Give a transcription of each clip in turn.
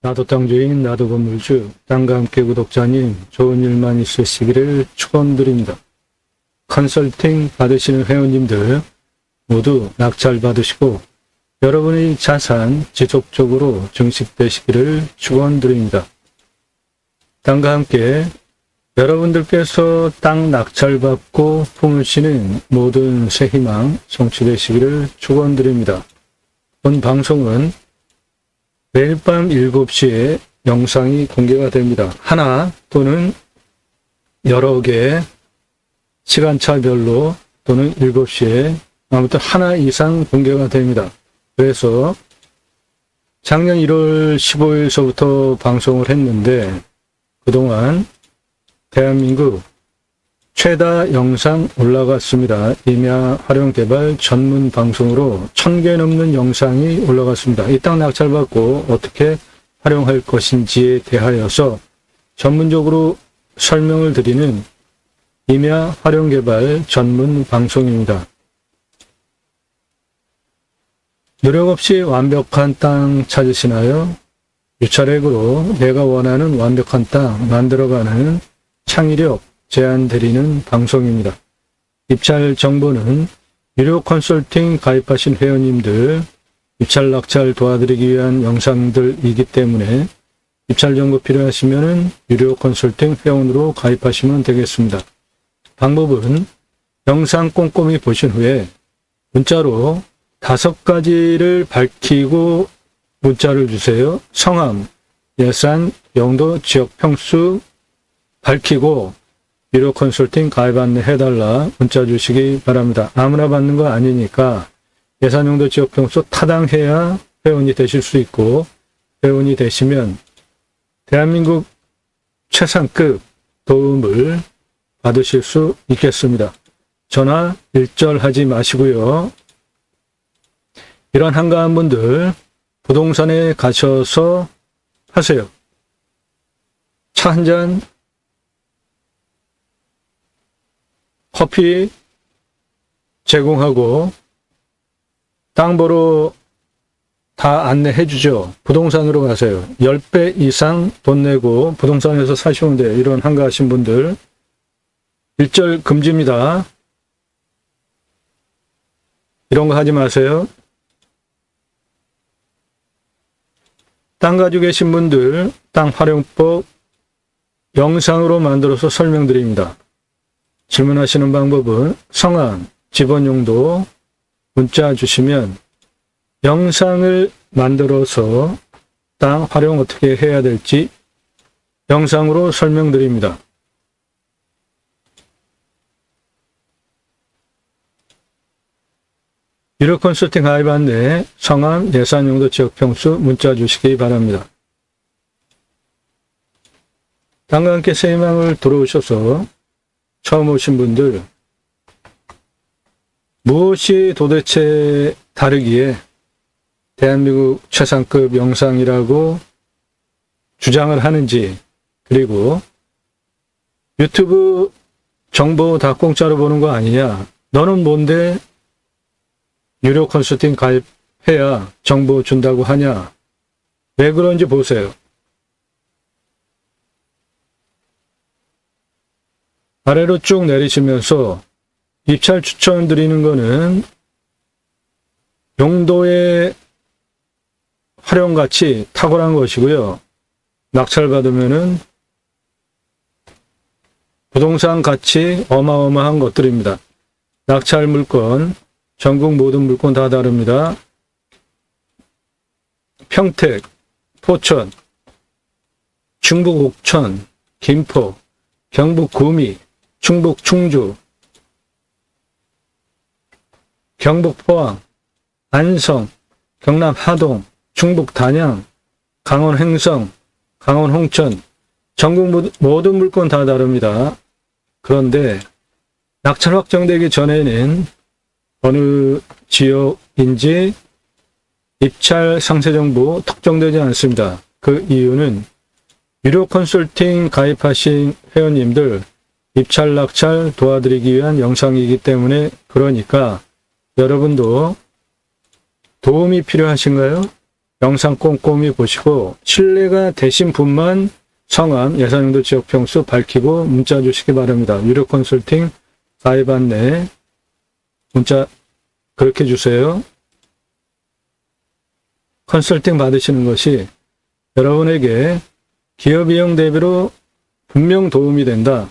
나도 땅주인, 나도 건물주, 땅과 함께 구독자님, 좋은 일만 있으시기를 축원드립니다. 컨설팅 받으시는 회원님들 모두 낙찰 받으시고 여러분의 자산 지속적으로 증식되시기를 축원드립니다. 땅과 함께 여러분들께서 땅 낙찰 받고 품으시는 모든 새 희망 성취되시기를 축원드립니다. 본 방송은 매일 밤 7시에 영상이 공개가 됩니다. 하나 또는 여러 개 시간차별로 또는 7시에 아무튼 하나 이상 공개가 됩니다. 그래서 작년 1월 15일서부터 방송을 했는데 그동안 대한민국 최다 영상 올라갔습니다. 임야 활용 개발 전문 방송으로 1000개 넘는 영상이 올라갔습니다. 이 땅 낙찰받고 어떻게 활용할 것인지에 대하여서 전문적으로 설명을 드리는 임야 활용 개발 전문 방송입니다. 노력 없이 완벽한 땅 찾으시나요? 유찰액으로 내가 원하는 완벽한 땅 만들어가는 창의력 제안 드리는 방송입니다. 입찰 정보는 유료 컨설팅 가입하신 회원님들 입찰 낙찰 도와드리기 위한 영상들이기 때문에 입찰 정보 필요하시면 유료 컨설팅 회원으로 가입하시면 되겠습니다. 방법은 영상 꼼꼼히 보신 후에 문자로 5가지를 밝히고 문자를 주세요. 성함, 예산, 용도, 지역 평수 밝히고 유료 컨설팅 가입 안내 해달라 문자 주시기 바랍니다. 아무나 받는 거 아니니까 예산, 용도, 지역 평수 타당해야 회원이 되실 수 있고 회원이 되시면 대한민국 최상급 도움을 받으실 수 있겠습니다. 전화 일절하지 마시고요. 이런 한가한 분들 부동산에 가셔서 하세요. 차 한 잔, 커피 제공하고 땅 보러 다 안내해 주죠. 부동산으로 가세요. 10배 이상 돈 내고 부동산에서 사시면 돼요. 이런 한가하신 분들 일절 금지입니다. 이런 거 하지 마세요. 땅 가지고 계신 분들 땅 활용법 영상으로 만들어서 설명드립니다. 질문하시는 방법은 성함, 지번용도 문자 주시면 영상을 만들어서 땅 활용 어떻게 해야 될지 영상으로 설명드립니다. 유료 컨설팅 가입 안내, 성함, 예산, 용도, 지역 평수 문자 주시기 바랍니다. 땅과 함께 새 희망을 들어오셔서 처음 오신 분들 무엇이 도대체 다르기에 대한민국 최상급 영상이라고 주장을 하는지 그리고 유튜브 정보 다 공짜로 보는 거 아니냐? 너는 뭔데 유료 컨설팅 가입해야 정보 준다고 하냐? 왜 그런지 보세요. 아래로 쭉 내리시면서 입찰 추천드리는 거는 용도의 활용가치 탁월한 것이고요. 낙찰 받으면은 부동산 가치 어마어마한 것들입니다. 낙찰 물건, 전국 모든 물건 다 다릅니다. 평택, 포천, 충북 옥천, 김포, 경북 구미, 충북 충주, 경북 포항, 안성, 경남 하동, 충북 단양, 강원 횡성, 강원 홍천, 전국 모든 물건 다 다릅니다. 그런데 낙찰 확정되기 전에는 어느 지역인지 입찰 상세 정보 특정되지 않습니다. 그 이유는 유료 컨설팅 가입하신 회원님들 입찰 낙찰 도와드리기 위한 영상이기 때문에 그러니까 여러분도 도움이 필요하신가요? 영상 꼼꼼히 보시고 신뢰가 되신 분만 성함, 예산용도 지역 평수 밝히고 문자 주시기 바랍니다. 유료 컨설팅 가입 안내 문자 그렇게 주세요. 컨설팅 받으시는 것이 여러분에게 기업이용 대비로 분명 도움이 된다.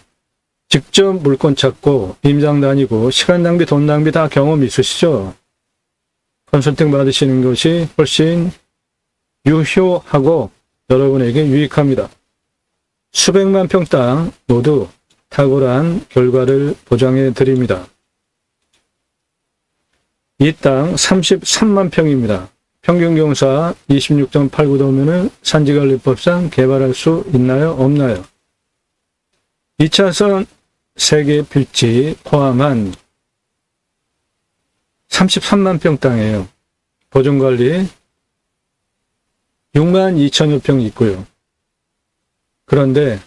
직접 물건 찾고 임장 다니고 시간 낭비, 돈 낭비 다 경험 있으시죠? 컨설팅 받으시는 것이 훨씬 유효하고 여러분에게 유익합니다. 수백만 평 땅 모두 탁월한 결과를 보장해 드립니다. 이 땅 33만 평입니다. 평균 경사 26.89도면은 산지관리법상 개발할 수 있나요? 없나요? 2차선 3개 필지 포함한 33만 평 땅이에요. 보존관리 6만 2천여 평 있고요. 그런데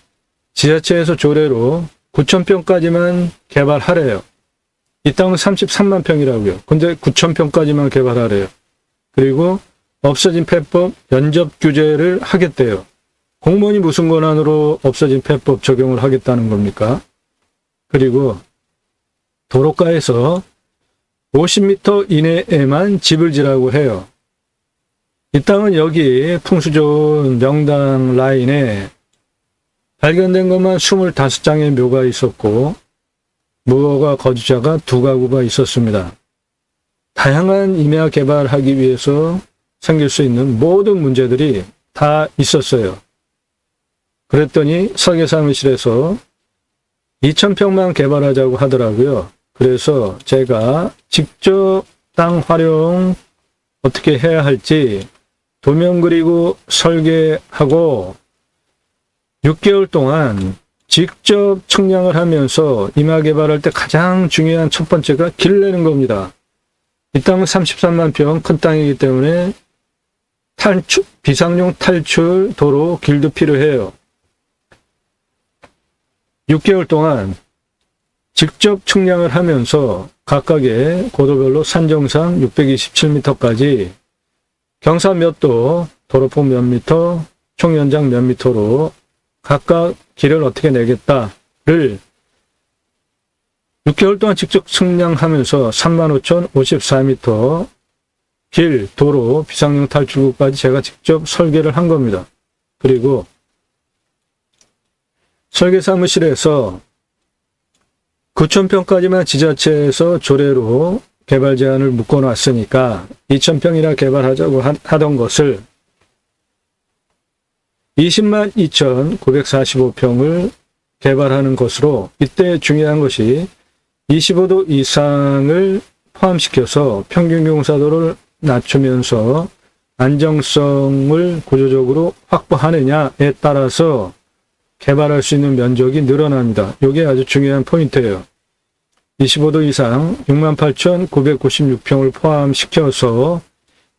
지자체에서 조례로 9천 평까지만 개발하래요. 이 땅은 33만 평이라고요. 근데 9천 평까지만 개발하래요. 그리고 없어진 폐법 연접 규제를 하겠대요. 공무원이 무슨 권한으로 없어진 폐법 적용을 하겠다는 겁니까? 그리고 도로가에서 50m 이내에만 집을 지라고 해요. 이 땅은 여기 풍수 좋은 명당 라인에 발견된 것만 25장의 묘가 있었고 무허가 거주자가 2가구가 있었습니다. 다양한 임야 개발하기 위해서 생길 수 있는 모든 문제들이 다 있었어요. 그랬더니 설계사무실에서 2,000평만 개발하자고 하더라고요. 그래서 제가 직접 땅 활용 어떻게 해야 할지 도면 그리고 설계하고 6개월 동안 직접 측량을 하면서 임야 개발할 때 가장 중요한 첫 번째가 길 내는 겁니다. 이 땅은 33만 평 큰 땅이기 때문에 비상용 탈출 도로 길도 필요해요. 6개월 동안 직접 측량을 하면서 각각의 고도별로 산정상 627m까지 경사 몇 도, 도로폭 몇 미터, 총 연장 몇 미터로 각각 길을 어떻게 내겠다를 6개월 동안 직접 측량하면서 35,054m 길, 도로, 비상용 탈출구까지 제가 직접 설계를 한 겁니다. 그리고 설계사무실에서 9,000평까지만 지자체에서 조례로 개발 제한을 묶어놨으니까 2,000평이나 개발하자고 하던 것을 20만 2,945평을 개발하는 것으로 이때 중요한 것이 25도 이상을 포함시켜서 평균 경사도를 낮추면서 안정성을 구조적으로 확보하느냐에 따라서 개발할 수 있는 면적이 늘어납니다. 이게 아주 중요한 포인트예요. 25도 이상 68,996평을 포함시켜서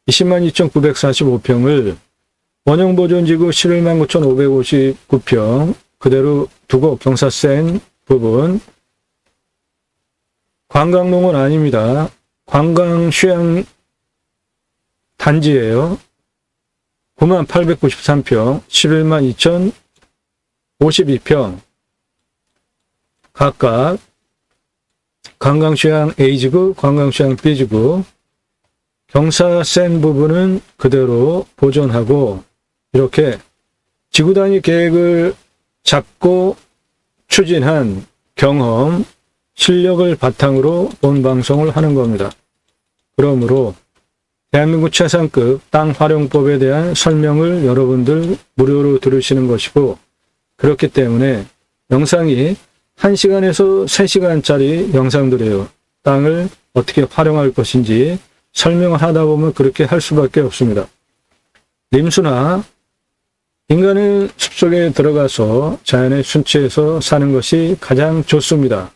20만 2,945평을 원형보존지구 119,559평 그대로 두고 경사센 부분 관광농은 아닙니다. 관광휴양 단지예요. 9893평, 11만 2052평 각각 관광휴양 A지구, 관광휴양 B지구 경사 센 부분은 그대로 보존하고 이렇게 지구 단위 계획을 잡고 추진한 경험, 실력을 바탕으로 본 방송을 하는 겁니다. 그러므로 대한민국 최상급 땅 활용법에 대한 설명을 여러분들 무료로 들으시는 것이고 그렇기 때문에 영상이 1시간에서 3시간짜리 영상들이에요. 땅을 어떻게 활용할 것인지 설명을 하다 보면 그렇게 할 수밖에 없습니다. 림수나 인간은 숲속에 들어가서 자연의 순치에서 사는 것이 가장 좋습니다.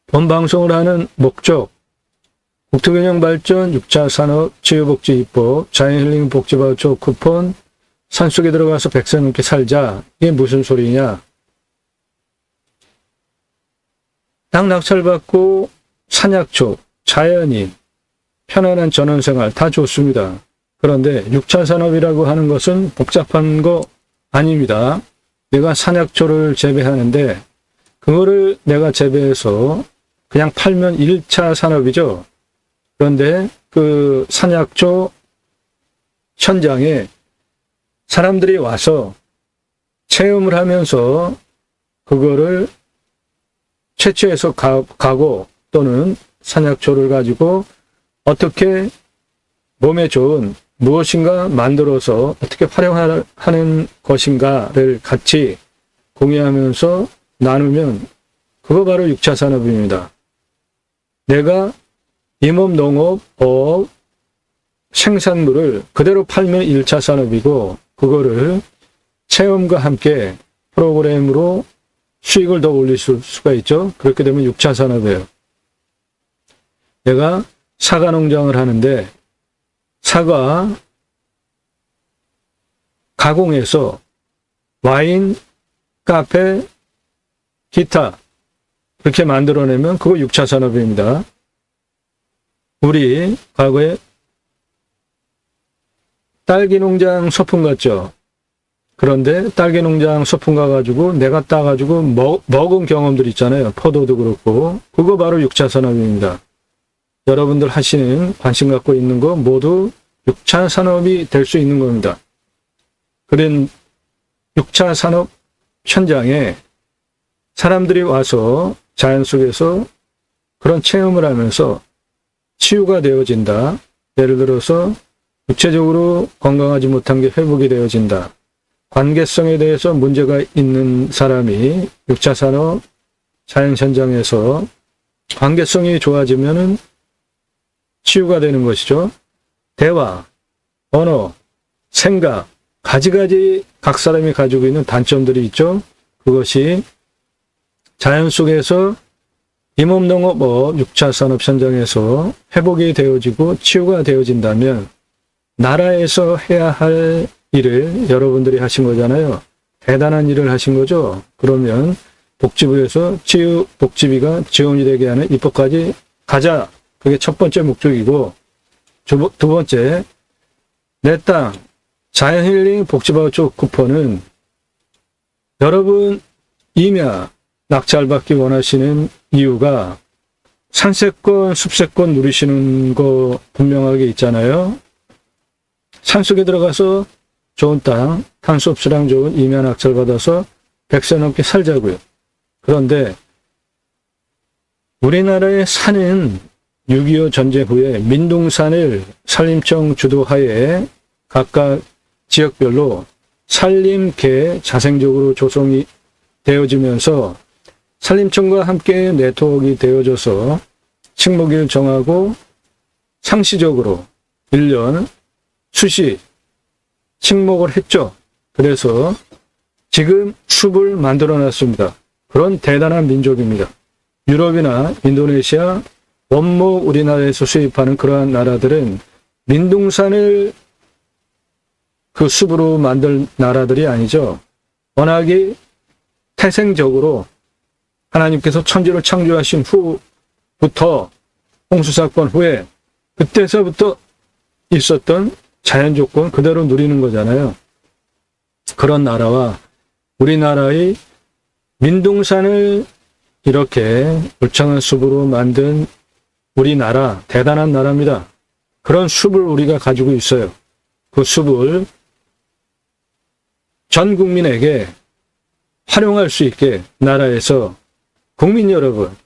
본 방송을 하는 목적, 국토균형 발전, 6차 산업, 치유복지 입법, 자연힐링 복지바우처 쿠폰, 산속에 들어가서 100세 넘게 살자. 이게 무슨 소리냐? 땅 낙찰받고 산약초, 자연인, 편안한 전원생활 다 좋습니다. 그런데 6차 산업이라고 하는 것은 복잡한 거 아닙니다. 내가 산약초를 재배하는데 그거를 내가 재배해서 그냥 팔면 1차 산업이죠. 그런데 그 산약초 현장에 사람들이 와서 체험을 하면서 그거를 채취해서 가고 또는 산약초를 가지고 어떻게 몸에 좋은 무엇인가 만들어서 어떻게 활용하는 것인가를 같이 공유하면서 나누면 그거 바로 6차 산업입니다. 내가 임업, 농업, 어업, 생산물을 그대로 팔면 1차 산업이고 그거를 체험과 함께 프로그램으로 수익을 더 올릴 수가 있죠. 그렇게 되면 6차 산업이에요. 내가 사과 농장을 하는데 사과 가공해서 와인, 카페, 기타 그렇게 만들어내면 그거 6차 산업입니다. 우리 과거에 딸기 농장 소풍 갔죠. 그런데 딸기 농장 소풍 가가지고 내가 따가지고 먹은 경험들 있잖아요. 포도도 그렇고 그거 바로 6차 산업입니다. 여러분들 하시는 관심 갖고 있는 거 모두 6차 산업이 될 수 있는 겁니다. 그런 6차 산업 현장에 사람들이 와서 자연 속에서 그런 체험을 하면서 치유가 되어진다. 예를 들어서 구체적으로 건강하지 못한 게 회복이 되어진다. 관계성에 대해서 문제가 있는 사람이 6차 산업 자연 현장에서 관계성이 좋아지면은 치유가 되는 것이죠. 대화, 언어, 생각, 가지가지 각 사람이 가지고 있는 단점들이 있죠. 그것이 자연 속에서 임업농업업 6차 산업 현장에서 회복이 되어지고 치유가 되어진다면 나라에서 해야 할 일을 여러분들이 하신 거잖아요. 대단한 일을 하신 거죠. 그러면 복지부에서 치유 복지비가 지원이 되게 하는 입법까지 가자. 그게 첫 번째 목적이고 두 번째 내 땅 자연힐링 복지바우처 쿠폰은 여러분 임야 낙찰받기 원하시는 이유가 산세권, 숲세권 누리시는 거 분명하게 있잖아요. 산속에 들어가서 좋은 땅, 탄소 흡수량 좋은 임야 낙찰받아서 100세 넘게 살자고요. 그런데 우리나라의 산은 6.25 전쟁 후에 민둥산을 산림청 주도하에 각각 지역별로 산림계 자생적으로 조성이 되어지면서 산림청과 함께 네트워크가 되어져서 식목일 정하고 상시적으로 1년 수시 식목을 했죠. 그래서 지금 숲을 만들어 놨습니다. 그런 대단한 민족입니다. 유럽이나 인도네시아, 원목 우리나라에서 수입하는 그러한 나라들은 민둥산을 그 숲으로 만들 나라들이 아니죠. 워낙에 태생적으로 하나님께서 천지를 창조하신 후부터 홍수사건 후에 그때서부터 있었던 자연 조건 그대로 누리는 거잖아요. 그런 나라와 우리나라의 민둥산을 이렇게 울창한 숲으로 만든 우리나라 대단한 나라입니다. 그런 숲을 우리가 가지고 있어요. 그 숲을 전 국민에게 활용할 수 있게 나라에서 국민 여러분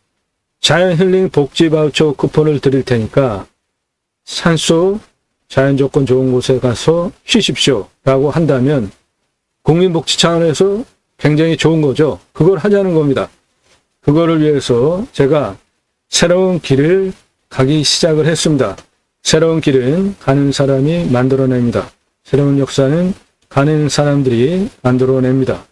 자연힐링 복지바우처 쿠폰을 드릴 테니까 산속 자연조건 좋은 곳에 가서 쉬십시오 라고 한다면 국민복지 차원에서 굉장히 좋은 거죠. 그걸 하자는 겁니다. 그거를 위해서 제가 새로운 길을 가기 시작을 했습니다. 새로운 길은 가는 사람이 만들어냅니다. 새로운 역사는 가는 사람들이 만들어냅니다.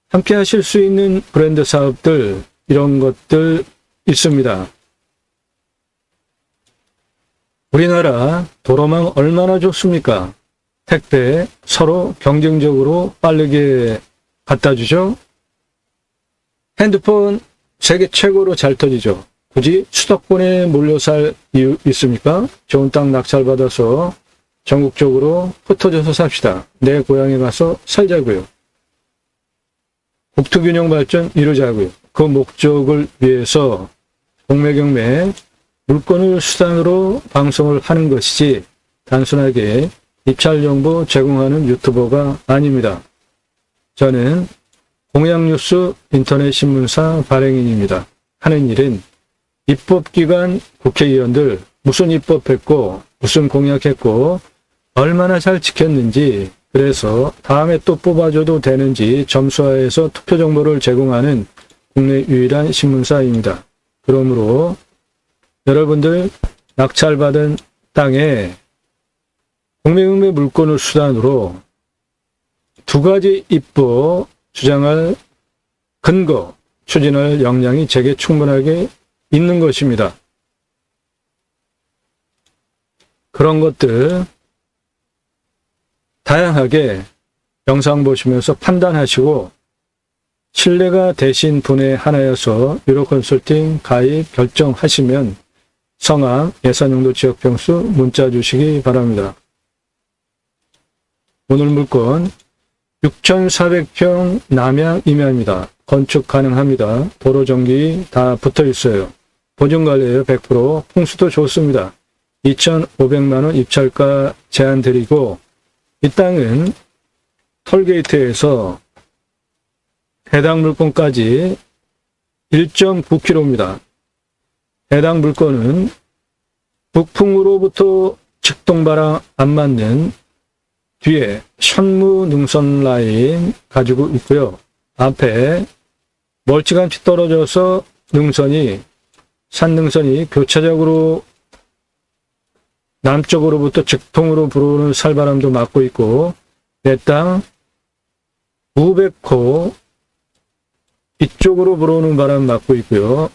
함께 하실 수 있는 브랜드 사업들 이런 것들 있습니다. 우리나라 도로망 얼마나 좋습니까? 택배 서로 경쟁적으로 빠르게 갖다 주죠. 핸드폰 세계 최고로 잘 터지죠. 굳이 수도권에 몰려 살 이유 있습니까? 좋은 땅 낙찰받아서 전국적으로 흩어져서 삽시다. 내 고향에 가서 살자고요. 국토균형 발전 이루자고요. 그 목적을 위해서 공매경매 물건을 수단으로 방송을 하는 것이지 단순하게 입찰 정보 제공하는 유튜버가 아닙니다. 저는 공약뉴스 인터넷 신문사 발행인입니다. 하는 일은 입법기관 국회의원들 무슨 입법했고 무슨 공약했고 얼마나 잘 지켰는지, 그래서 다음에 또 뽑아줘도 되는지 점수화해서 투표 정보를 제공하는 국내 유일한 신문사입니다. 그러므로 여러분들 낙찰받은 땅에 공매경매 물건을 수단으로 두 가지 입법 주장할 근거, 추진할 역량이 제게 충분하게 있는 것입니다. 그런 것들 다양하게 영상 보시면서 판단하시고 신뢰가 되신 분의 하나여서 유로컨설팅 가입 결정하시면 성함, 예산용도 지역평수 문자 주시기 바랍니다. 오늘 물건 6,400평 남양 임야입니다. 건축 가능합니다. 도로 전기 다 붙어 있어요. 보증관리예요. 100%. 풍수도 좋습니다. 2,500만원 입찰가 제한 드리고, 이 땅은 톨게이트에서 해당 물건까지 1.9km입니다. 해당 물건은 북풍으로부터 직동바람 안 맞는 뒤에 현무 능선 라인 가지고 있고요. 앞에 멀찌감치 떨어져서 산능선이 교차적으로 남쪽으로부터 직통으로 불어오는 살바람도 맞고 있고, 내 땅 500호 이쪽으로 불어오는 바람 맞고 있고요.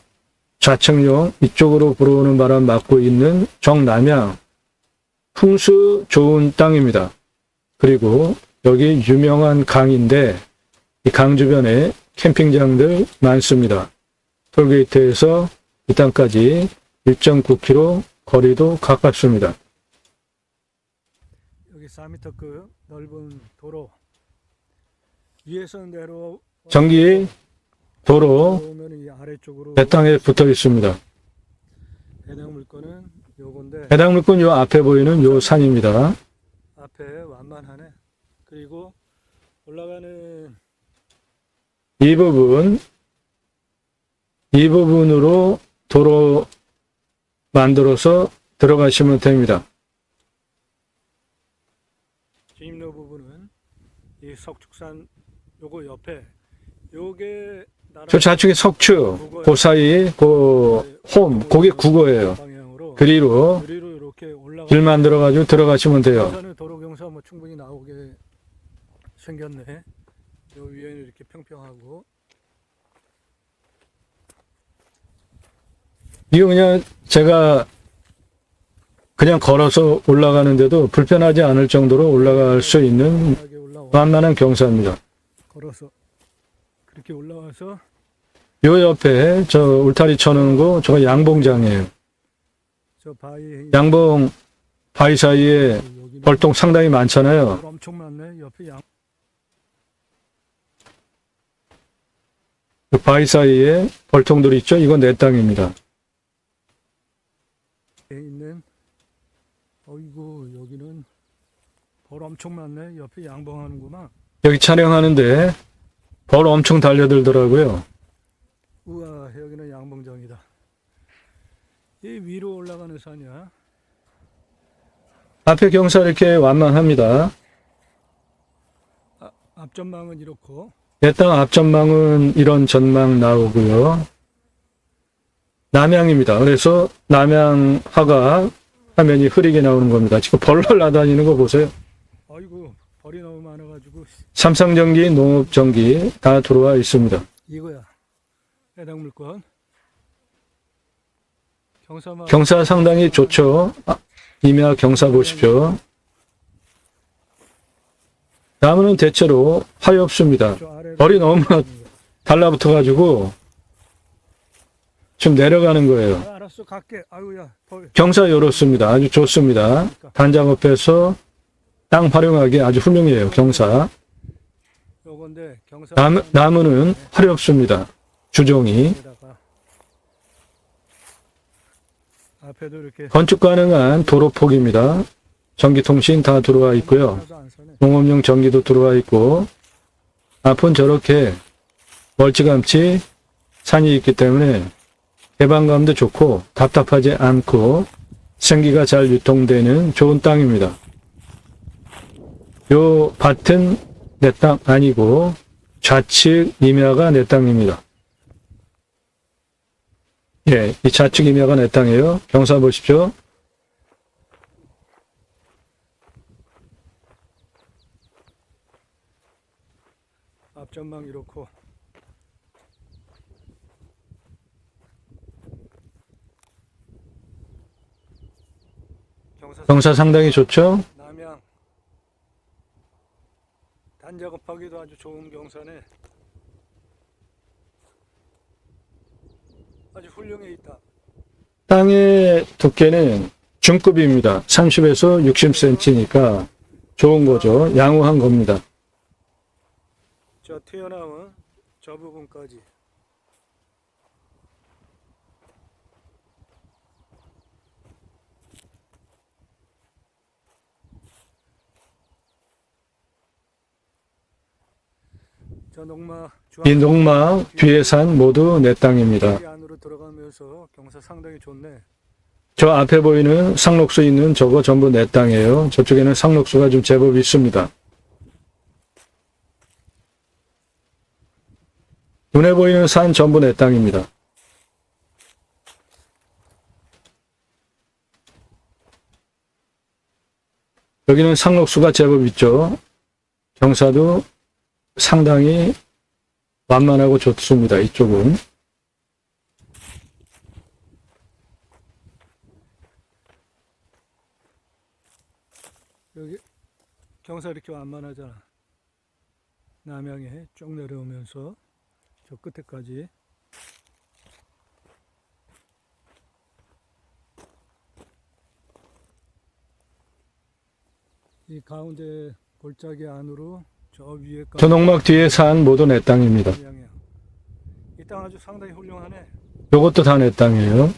좌측용 이쪽으로 불어오는 바람 맞고 있는 정남양 풍수 좋은 땅입니다. 그리고 여기 유명한 강인데 이 강 주변에 캠핑장들 많습니다. 톨게이트에서 이 땅까지 1.9km 거리도 가깝습니다. 여기 4m급 넓은 도로 위에서 내려 전기 도로 내 땅에 붙어 있습니다. 해당 물건은 요건데, 해당 물건 요 앞에 보이는 요 산입니다. 앞에 완만하네. 그리고 올라가는 이 부분으로 도로 만들어서 들어가시면 됩니다. 진입로 부분은 이 석축산 요거 옆에 요게 저 좌측에 석추 그 사이 그 홈 그게 국어예요. 그리로 길 만들어 가지고 들어가시면 돼요. 도로 경사 뭐 충분히 나오게 생겼네. 요 위에는 이렇게 평평하고, 이거 그냥 제가 그냥 걸어서 올라가는데도 불편하지 않을 정도로 올라갈 수 있는 완만한 경사입니다. 걸어서 그렇게 올라와서 요 옆에 저 울타리 쳐놓은 거 저거 양봉장이에요. 저 양봉 바위 사이에 벌통 상당히 많잖아요. 엄청 많네. 옆에 그 바위 사이에 벌통들이 있죠. 이건 내 땅입니다. 있는 어이구 여기는 벌 엄청 많네. 옆에 양봉하는구만. 여기 촬영하는데 벌 엄청 달려들더라고요. 우와, 여기는 양봉장이다. 이 위로 올라가는 산이야. 앞에 경사 이렇게 완만합니다. 앞전망은 이렇고, 내 땅 앞전망은 이런 전망 나오고요. 남양입니다. 그래서 남양화가 화면이 흐리게 나오는 겁니다. 지금 벌벌 나다니는 거 보세요. 아이고, 벌이 너무 많아가지고. 삼성전기, 농업전기 다 들어와 있습니다. 이거야. 해당 물건. 경사 상당히 좋죠. 임야 경사 보십시오. 나무는 대체로 화엽수입니다. 벌이 너무 달라붙어가지고 지금 내려가는 거예요. 알았어, 갈게. 아유야, 경사 요렇습니다. 아주 좋습니다. 단작업해서 땅 활용하기 아주 훌륭해요. 경사. 요건데 경사. 나무는 화렵습니다. 주종이. 앞에도 이렇게 건축 가능한 도로폭입니다. 전기통신 다 들어와 있고요. 농업용 전기도 들어와 있고, 앞은 저렇게 멀찌감치 산이 있기 때문에 개방감도 좋고 답답하지 않고 생기가 잘 유통되는 좋은 땅입니다. 요 밭은 내 땅 아니고 좌측 임야가 내 땅입니다. 예, 이 좌측 임야가 내 땅이에요. 경사 보십시오. 앞전망 이렇고 경사 상당히 좋죠? 남양 단작업하기도 아주 좋은 경사네. 아주 훌륭해 있다. 땅의 두께는 중급입니다. 30에서 60cm니까 좋은 거죠. 양호한 겁니다. 저 튀어나온 저 부분까지 저 농막 이 농막 뒤에 산 모두 내 땅입니다. 안으로 들어가면서 경사 상당히 좋네. 저 앞에 보이는 상록수 있는 저거 전부 내 땅이에요. 저쪽에는 상록수가 좀 제법 있습니다. 눈에 보이는 산 전부 내 땅입니다. 여기는 상록수가 제법 있죠. 경사도 상당히 완만하고 좋습니다. 이쪽은. 여기 경사 이렇게 완만하잖아. 남양에 쭉 내려오면서 저 끝에까지. 이 가운데 골짜기 안으로 저 위에까지. 저 농막 뒤에 산 모두 내 땅입니다. 이 땅 아주 상당히 훌륭하네. 요것도 다 내 땅이에요.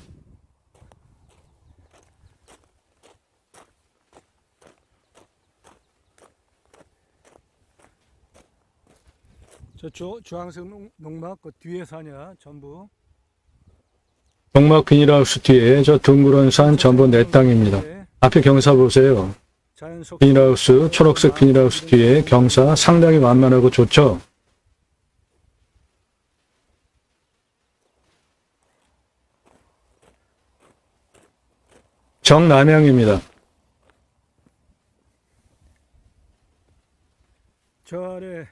저 주황색 농막 그 뒤에 사냐 전부. 농막 비닐하우스 뒤에 저 둥그런 산 전부 내 땅입니다. 앞에 경사 보세요. 비닐하우스, 초록색 비닐하우스 뒤에 경사 상당히 완만하고 좋죠. 정남향입니다. 저 아래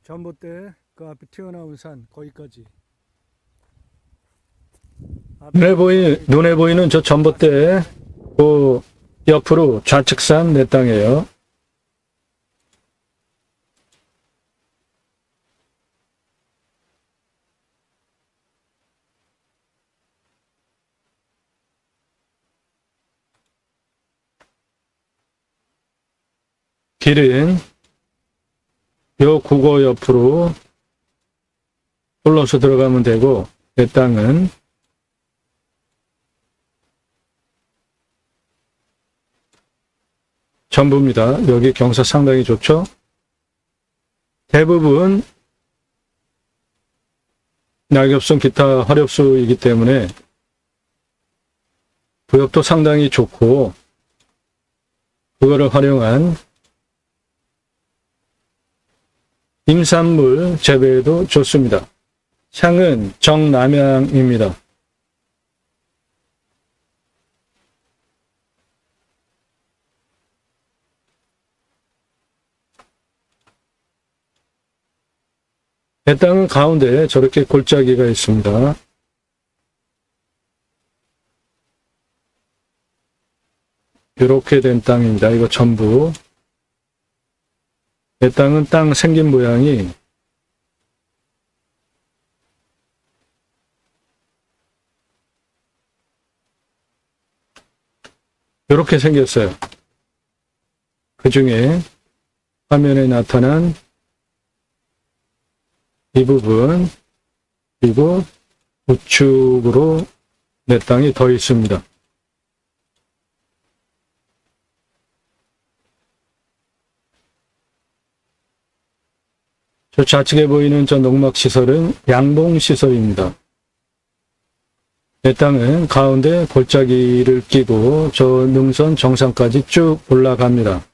전봇대 그 앞에 튀어나온 산 거기까지. 눈에 보이는 저 전봇대 그 옆으로 좌측산 내 땅이에요. 길은 요 국어 옆으로 뚫어서 들어가면 되고 내 땅은 전부입니다. 여기 경사 상당히 좋죠? 대부분 낙엽성 기타 화렵수이기 때문에 부엽도 상당히 좋고 그거를 활용한 임산물 재배에도 좋습니다. 향은 정남향입니다. 내 땅은 가운데 저렇게 골짜기가 있습니다. 이렇게 된 땅입니다. 이거 전부. 내 땅은 땅 생긴 모양이 이렇게 생겼어요. 그 중에 화면에 나타난 이 부분, 그리고 우측으로 내 땅이 더 있습니다. 저 좌측에 보이는 저 농막 시설은 양봉 시설입니다. 내 땅은 가운데 골짜기를 끼고 저 능선 정상까지 쭉 올라갑니다.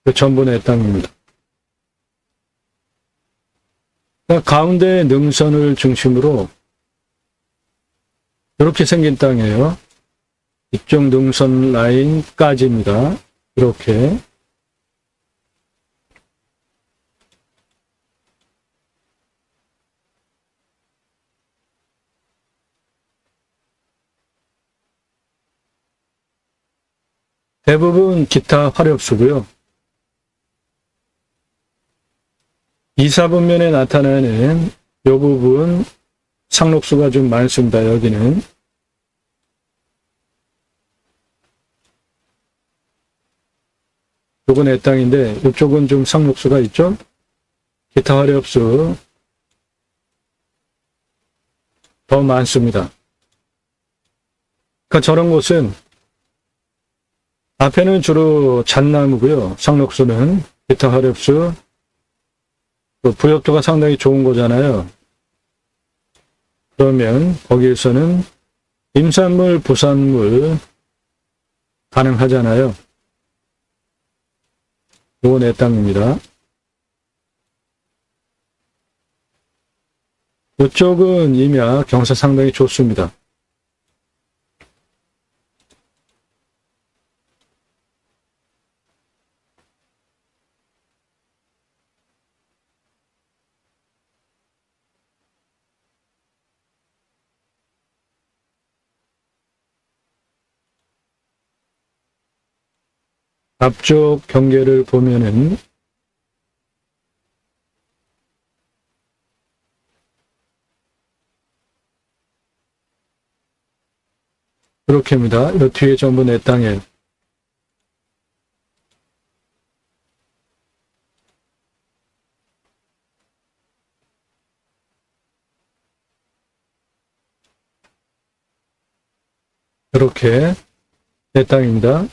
그 전부 내 땅입니다. 그러니까 가운데 능선을 중심으로 이렇게 생긴 땅이에요. 이쪽 능선 라인까지입니다. 이렇게. 대부분 기타 화렵수고요. 2, 4분면에 나타나는 이 부분 상록수가 좀 많습니다. 여기는. 요건 내 땅인데 이쪽은 좀 상록수가 있죠. 기타 화렵수 더 많습니다. 그러니까 저런 곳은 앞에는 주로 잣나무고요. 상록수는 기타 화렵수 부엽도가 상당히 좋은 거잖아요. 그러면 거기에서는 임산물, 부산물 가능하잖아요. 요거 내 땅입니다. 이쪽은 임야 경사 상당히 좋습니다. 앞쪽 경계를 보면은 이렇게입니다. 이 뒤에 전부 내 땅에 이렇게 내 땅입니다.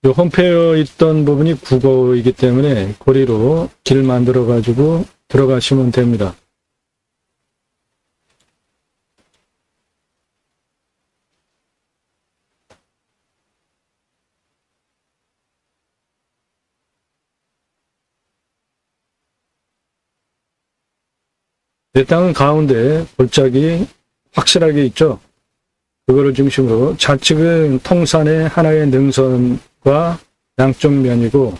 이 홈페어 있던 부분이 국어이기 때문에 고리로 길 만들어 가지고 들어가시면 됩니다. 내 땅은 가운데 골짜기 확실하게 있죠. 그거를 중심으로 좌측은 통산의 하나의 능선과 양쪽 면이고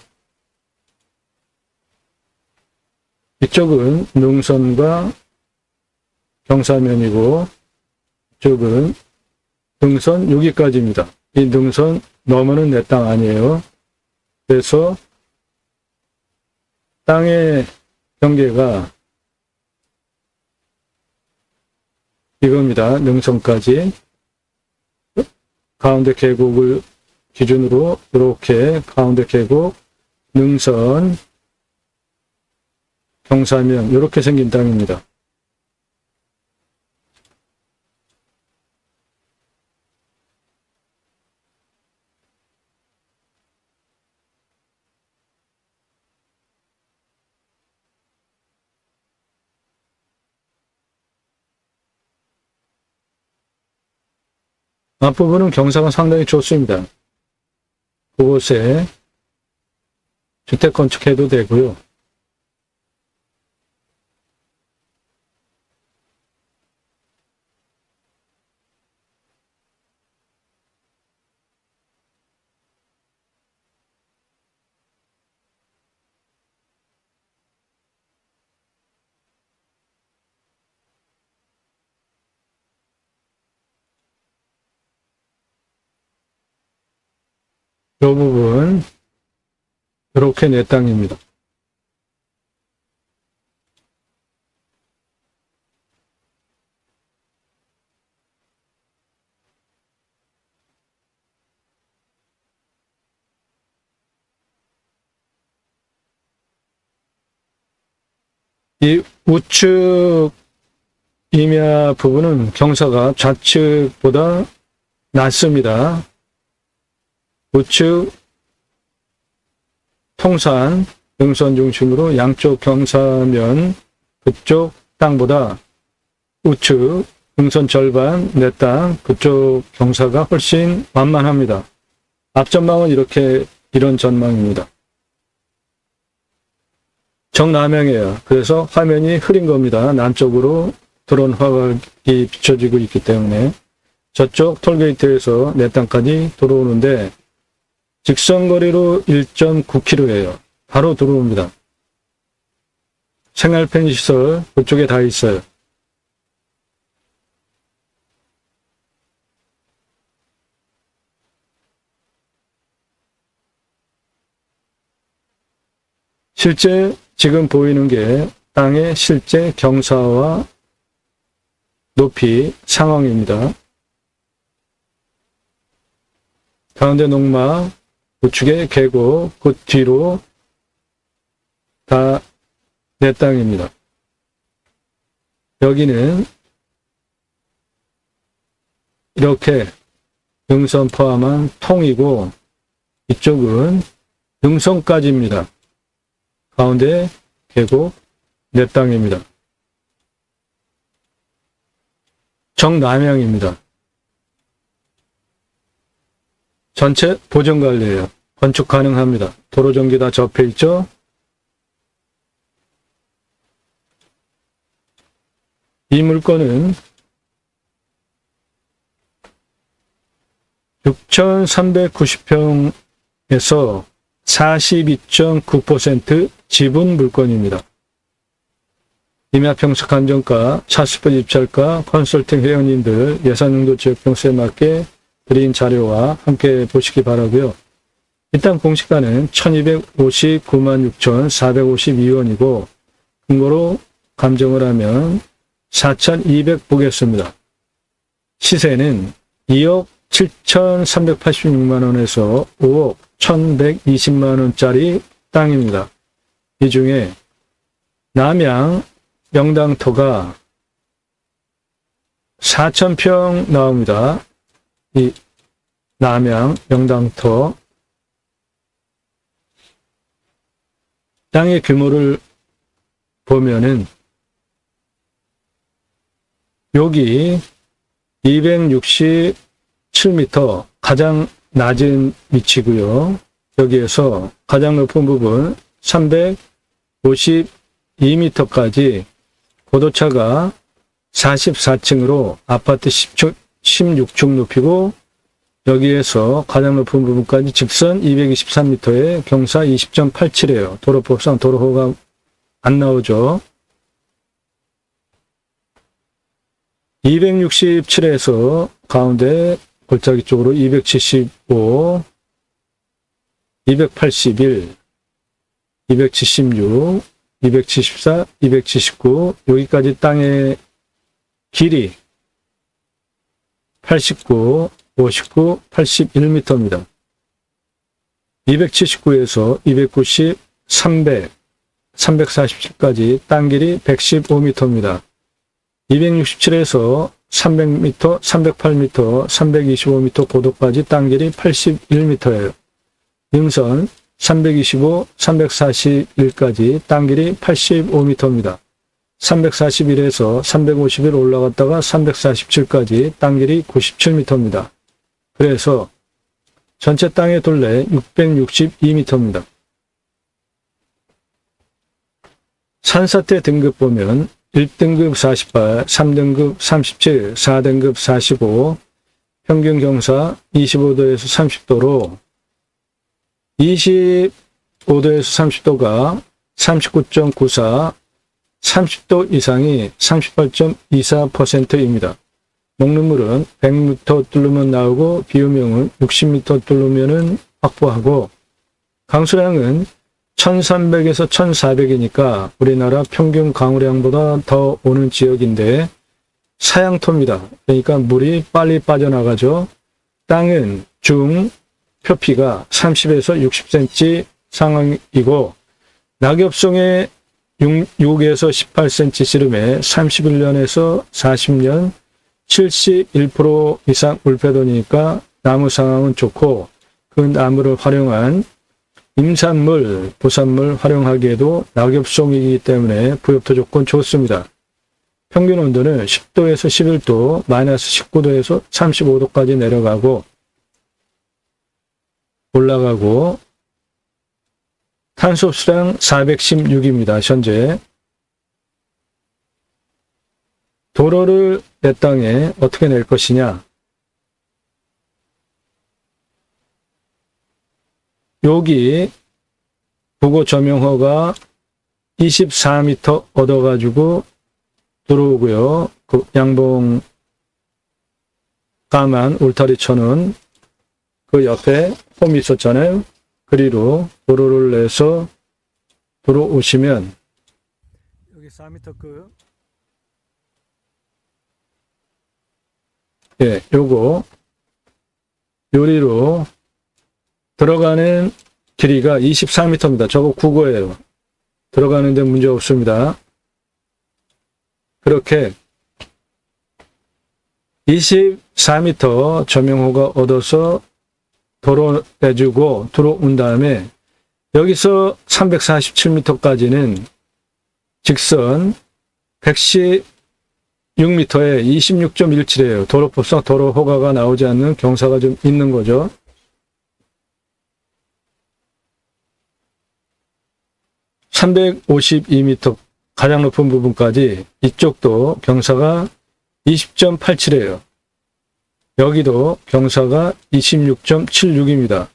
이쪽은 능선과 경사면이고 이쪽은 능선 여기까지입니다. 이 능선 넘어는 내 땅 아니에요. 그래서 땅의 경계가 이겁니다. 능선까지 가운데 계곡을 기준으로 이렇게 가운데 계곡, 능선, 경사면 이렇게 생긴 땅입니다. 앞부분은 경사가 상당히 좋습니다. 그곳에 주택 건축해도 되고요. 이 부분 이렇게 내 땅입니다. 이 우측 임야 부분은 경사가 좌측보다 낮습니다. 우측 통산 능선 중심으로 양쪽 경사면 그쪽 땅보다 우측 능선 절반 내 땅 그쪽 경사가 훨씬 완만합니다. 앞전망은 이런 전망입니다. 정남향이에요. 그래서 화면이 흐린 겁니다. 남쪽으로 드론 화각이 비춰지고 있기 때문에 저쪽 톨게이트에서 내 땅까지 들어오는데 직선거리로 1.9km예요. 바로 들어옵니다. 생활 편의시설 그쪽에 다 있어요. 실제 지금 보이는 게 땅의 실제 경사와 높이 상황입니다. 가운데 농막, 우측에 계곡, 그 뒤로 다 내 땅입니다. 여기는 이렇게 능선 포함한 통이고 이쪽은 능선까지입니다. 가운데 계곡 내 땅입니다. 정남향입니다. 전체 보전관리예요. 건축 가능합니다. 도로 전기 다 접해 있죠. 이 물건은 6,390평에서 42.9% 지분 물건입니다. 임야평수 감정가, 차수표 입찰가, 컨설팅 회원님들 예산용도 지역평수에 맞게 드린 자료와 함께 보시기 바라고요. 일단 공시가는 1,259만 6,452원이고 근거로 감정을 하면 4,200 보겠습니다. 시세는 2억 7,386만 원에서 5억 1,120만 원짜리 땅입니다. 이 중에 남양 영당터가 4,000평 나옵니다. 이 남양 영당터 땅의 규모를 보면은 여기 267m 가장 낮은 위치고요. 여기에서 가장 높은 부분 352m까지 고도차가 44층으로 아파트 16층 높이고 여기에서 가장 높은 부분까지 직선 223m에 경사 20.87이에요. 도로법상 도로호가 안 나오죠. 267에서 가운데 골짜기 쪽으로 275, 281, 276, 274, 279 여기까지 땅의 길이 89, 59, 81m입니다. 279에서 290, 300, 347까지 땅 길이 115m입니다. 267에서 300m, 308m, 325m 고도까지 땅 길이 81m예요. 능선 325, 341까지 땅 길이 85m입니다. 341에서 351 올라갔다가 347까지 땅 길이 97m입니다. 그래서 전체 땅의 둘레 662m입니다. 산사태 등급 보면 1등급 48, 3등급 37, 4등급 45, 평균 경사 25도에서 30도로 25도에서 30도가 39.94, 30도 이상이 38.24%입니다. 먹는 물은 100m 뚫으면 나오고 비유명은 60m 뚫으면은 확보하고 강수량은 1300에서 1400이니까 우리나라 평균 강우량보다 더 오는 지역인데 사양토입니다. 그러니까 물이 빨리 빠져나가죠. 땅은 중 표피가 30에서 60cm 상황이고 낙엽송의 6에서 18cm 씨름에 31년에서 40년 71% 이상 울패돈이니까 나무 상황은 좋고 그 나무를 활용한 임산물, 부산물 활용하기에도 낙엽송이기 때문에 부엽토 조건 좋습니다. 평균 온도는 10도에서 11도, 마이너스 19도에서 35도까지 내려가고 올라가고 탄소 수량 416입니다. 현재 도로를 내 땅에 어떻게 낼 것이냐. 여기 부고 저명허가 24m 얻어가지고 들어오고요. 그 양봉 까만 울타리 쳐는 그 옆에 홈이 있었잖아요. 그리로 도로를 내서 들어오시면 여기 4m 급. 예, 요거 요리로 들어가는 길이가 24m입니다. 저거 국어예요. 들어가는데 문제 없습니다. 그렇게 24m 저명호가 얻어서 도로 내주고 들어온 다음에 여기서 347m까지는 직선 116m에 26.17이에요. 도로법상 도로 허가가 나오지 않는 경사가 좀 있는 거죠. (352m) 가장 높은 부분까지 이쪽도 경사가 20.87이에요. 여기도 경사가 26.76입니다.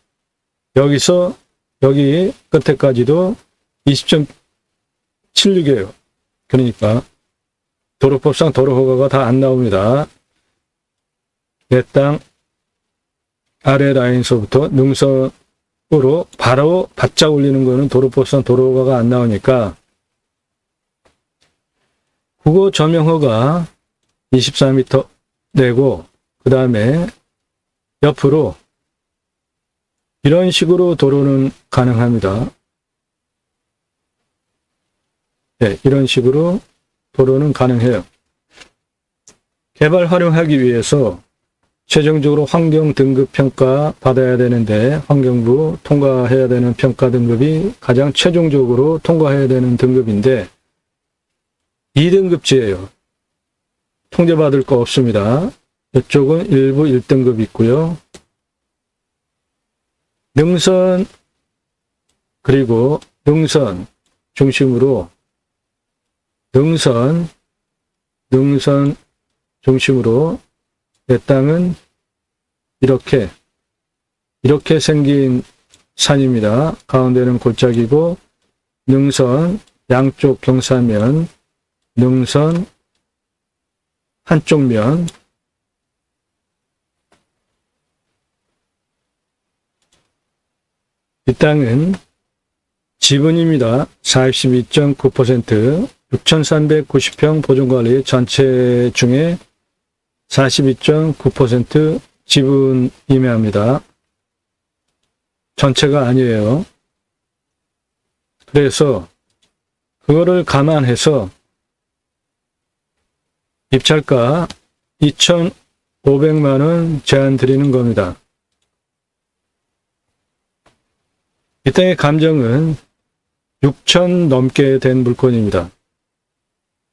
여기서 여기 끝에까지도 20.76이에요. 그러니까 도로법상 도로 허가가 다 안 나옵니다. 내 땅 아래 라인서부터 능선으로 바로 바짝 올리는 거는 도로법상 도로 허가가 안 나오니까 국어 저명허가 24m 내고 그 다음에 옆으로 이런 식으로 도로는 가능합니다. 네, 이런 식으로 도로는 가능해요. 개발 활용하기 위해서 최종적으로 환경 등급 평가 받아야 되는데 환경부 통과해야 되는 평가 등급이 가장 최종적으로 통과해야 되는 등급인데 2등급제예요. 통제받을 거 없습니다. 이쪽은 일부 1등급 있고요. 능선 그리고 능선 중심으로 능선 중심으로 내 땅은 이렇게 생긴 산입니다. 가운데는 골짜기고 능선 양쪽 경사면 능선 한쪽 면 이 땅은 지분입니다. 42.9% 6,390평 보존관리 전체 중에 42.9% 지분 임야입니다. 전체가 아니에요. 그래서 그거를 감안해서 입찰가 2,500만 원 제한 드리는 겁니다. 이 땅의 감정은 6천 넘게 된 물건입니다.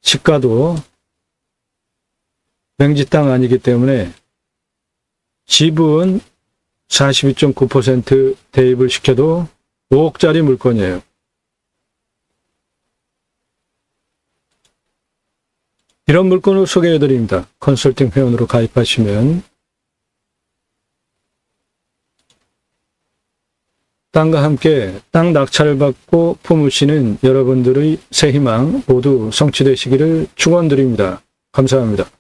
시가도 맹지 땅 아니기 때문에 지분 42.9% 대입을 시켜도 5억짜리 물건이에요. 이런 물건을 소개해드립니다. 컨설팅 회원으로 가입하시면 땅과 함께 땅 낙찰을 받고 품으시는 여러분들의 새 희망 모두 성취되시기를 축원드립니다. 감사합니다.